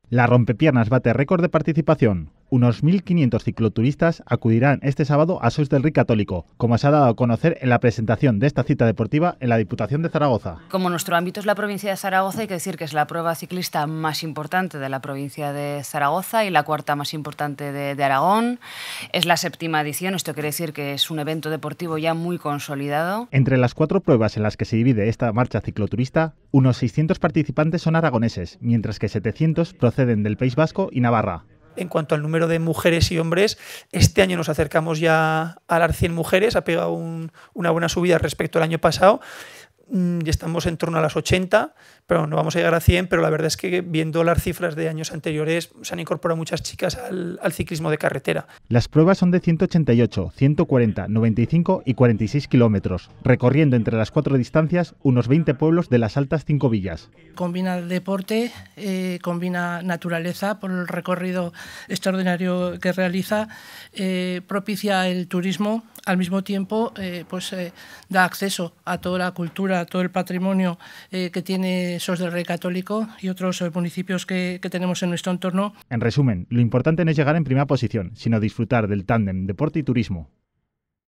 La Rompepiernas bate récord de participación. Unos 1.500 cicloturistas acudirán este sábado a Sos del Rey Católico, como se ha dado a conocer en la presentación de esta cita deportiva en la Diputación de Zaragoza. Como nuestro ámbito es la provincia de Zaragoza, hay que decir que es la prueba ciclista más importante de la provincia de Zaragoza y la cuarta más importante de Aragón. Es la 7ª edición, esto quiere decir que es un evento deportivo ya muy consolidado. Entre las 4 pruebas en las que se divide esta marcha cicloturista, unos 600 participantes son aragoneses, mientras que 700 proceden del País Vasco y Navarra. En cuanto al número de mujeres y hombres, este año nos acercamos ya a las 100 mujeres, ha pegado una buena subida respecto al año pasado. Y estamos en torno a las 80, pero no vamos a llegar a 100, pero la verdad es que viendo las cifras de años anteriores se han incorporado muchas chicas al ciclismo de carretera. Las pruebas son de 188, 140, 95 y 46 kilómetros, recorriendo entre las 4 distancias unos 20 pueblos de las altas 5 villas. Combina deporte, combina naturaleza por el recorrido extraordinario que realiza, propicia el turismo, al mismo tiempo da acceso a toda la cultura, a todo el patrimonio que tiene Sos del Rey Católico y otros municipios que tenemos en nuestro entorno. En resumen, lo importante no es llegar en primera posición, sino disfrutar del tándem deporte y turismo.